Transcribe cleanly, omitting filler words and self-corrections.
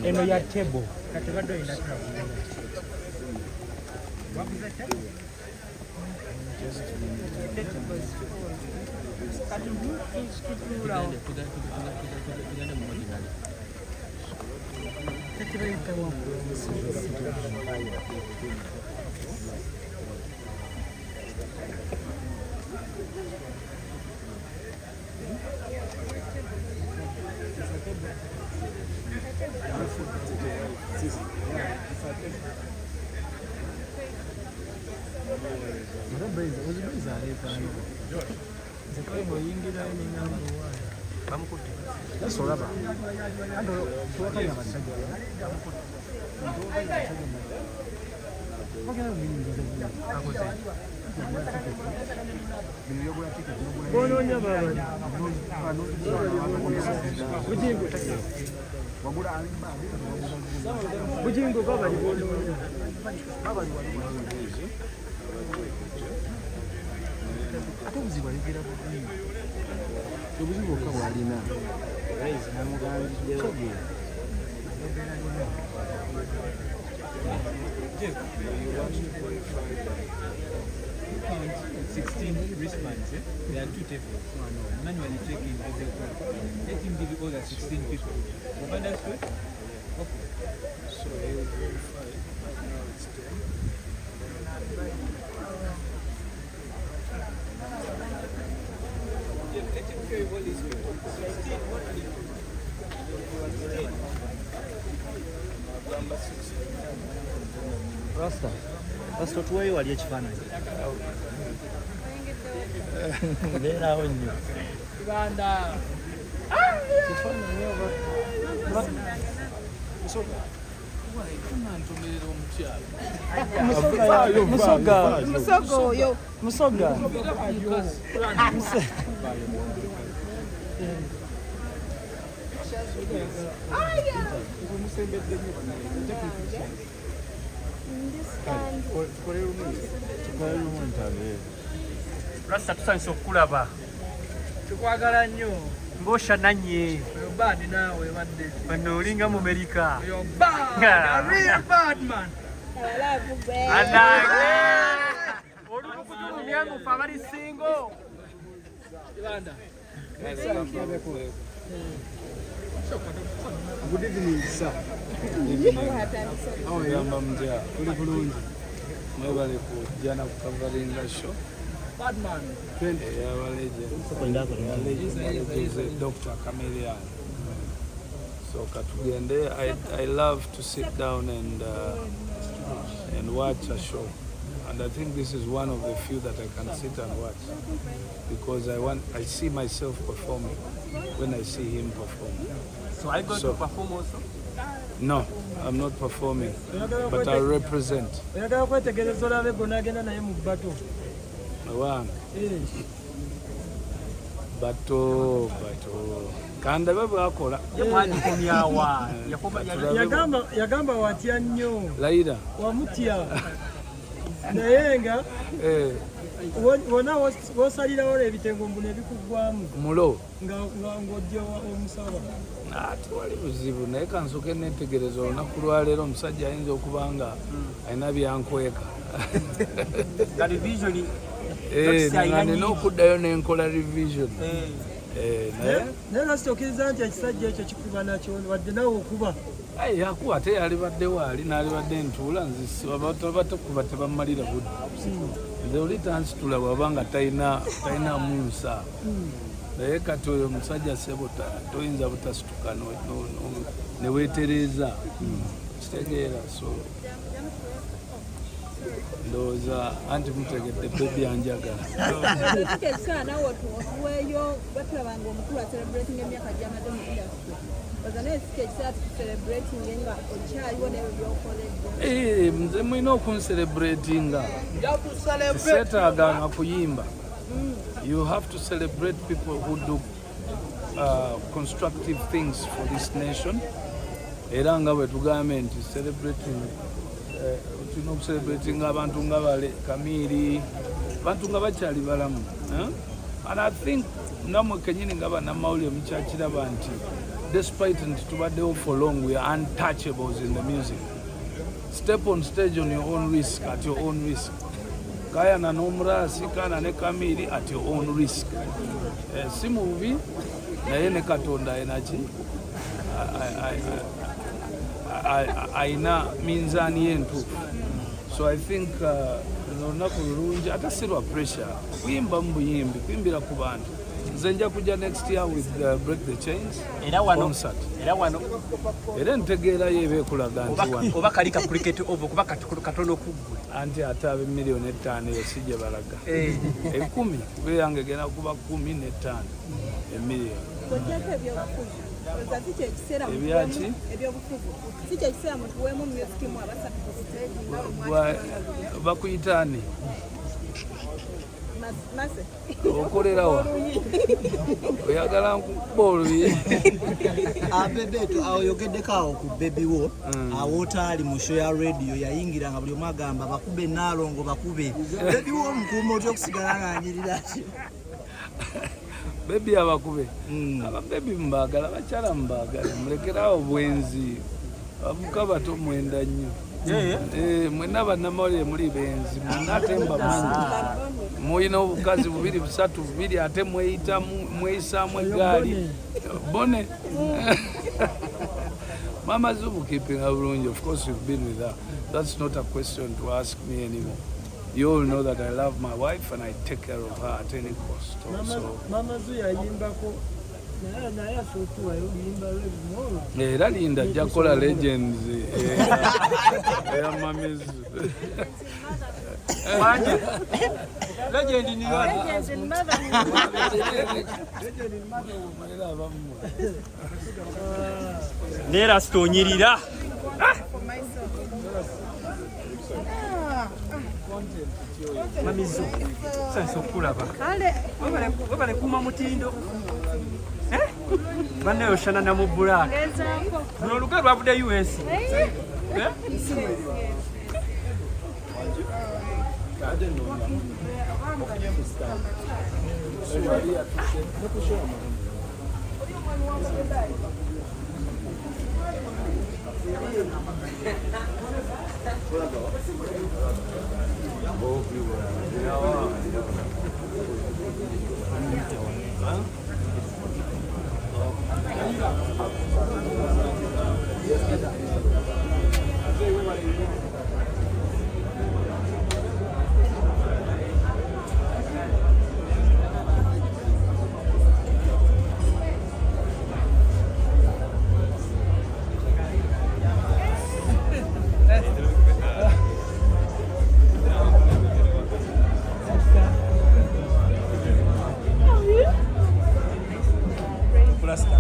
eno ya table wristbands, eh? There are 2 tables. Manually checking. Let him give you all the 16 people. You understood? Okay. So he will verify. Now it's 10. Let him carry all these people. 16. What are you doing? Number 16. Rasta tuwe wali ekifaananyi. Beerawo nnyo. Kibanda. Kifaananyi oba. Musoga. Musoga oyo. Musoga. Rasta tusanyusa okukulaba. Tukwagala nnyo. Mbosha nanye. Bad naawe badde. Bano olinga mu America. You're bad. A real bad man. Olukukutumya mu family single. Ibanda. Good evening, sir. How are you? Mwebale kujana kukavalinga show. Badman. Dr. Chameleon. So katugende, I love to sit down and watch a show. And I think this is one of the few that I can sit and watch because I see myself performing when I see him perform. So are you going to perform also? No, I'm not performing, but I represent. Bato. Kanda baba akola. Yagamba watya nnyo. Laida. Wamutya. Nayenga. Wona wosalirawo ebitengo mbune ebikugwamu. Mulo. Nga ngojja omusaba. Twali buzibu naye kansoke netegereza olunaku lwaleero omusajja ayinza okubanga alina byankweka. Revision. Nina okuddayo nenkola revision. Naye nasitokiriza nti ekisajja ekyo kikuba nakyo wadde nawe okuba. Yakuba ate yalibaddewo ali n'alibadde ntuula nzibatakuba tebammalira budde. Nze oli tansitula bw'abanga talina munsa. Naye kati oyo omusajja sebota toyinza butasituka ne weetereeza. Kitegeera so ndowooza anti mutegedde bebi anjagala. Nze mulina okuncelebratinga seetaaga nga kuyimba. You have to celebrate people who do constructive things for this nation. Era nga bwe tugambe nti tulina okucelebratinga abantu nga bale Kamiri, abantu nga bakyali balamu. And I think namwe kenyini nga bannamawulire mukyakiraba nti despite ntitubaddewo for long, we are untouchables in the music. Step on stage on your own risk, at your own risk. Kaya na Nomrasi, Kana ne Kamili at your own risk. Si movie, naye ne Katonda energy. Aina minzani yentu. So I think olunaku lulungi ate sirwa pressure. Kuyimba mbuyimbi, kuyimbira ku bantu. Zenja kuja next year with Break the Chains concert. Era ntegeera yebe kulaga nti wano. Oba kali ka cricket over kuba katono kuggwe. Anti ate abe million 5 yosije balaga. 10 kube yange gena kuba 15 million. Ebyaki? Bakuyitani. Okolerawa oyagala nkuboluyi abebeto ayogeddeko awo ku Baby Wo awotaali mu show ya radio yayingira nga buli omagamba bakube naalongo bakube Baby Wo omukuuma otya okusigala ng'anyirira Baby abakube ababebi mbagala bakyala mbagala mulekerawo bwenzi bavuka bato mwenda nnyo mwena bannamawulire muli benzi mwenatemba mangi muyina obukazi 2 3 2 ate mweyisaamu egaali bone Mama Zubu keeping her bulungi. Of course you've been with her. That's not a question to ask me anymore. You all know that I love my wife and I take care of her at any cost. Mama Zubu yayimbako naye sotuwa yimba lwe era linda ajja kukola legends ya mamizu wanje legend ni wani nera stonyirira mamizu sasa okulaba kale wabale kuma mutindo bane oshana na mu black no luga lwabude US Rasta.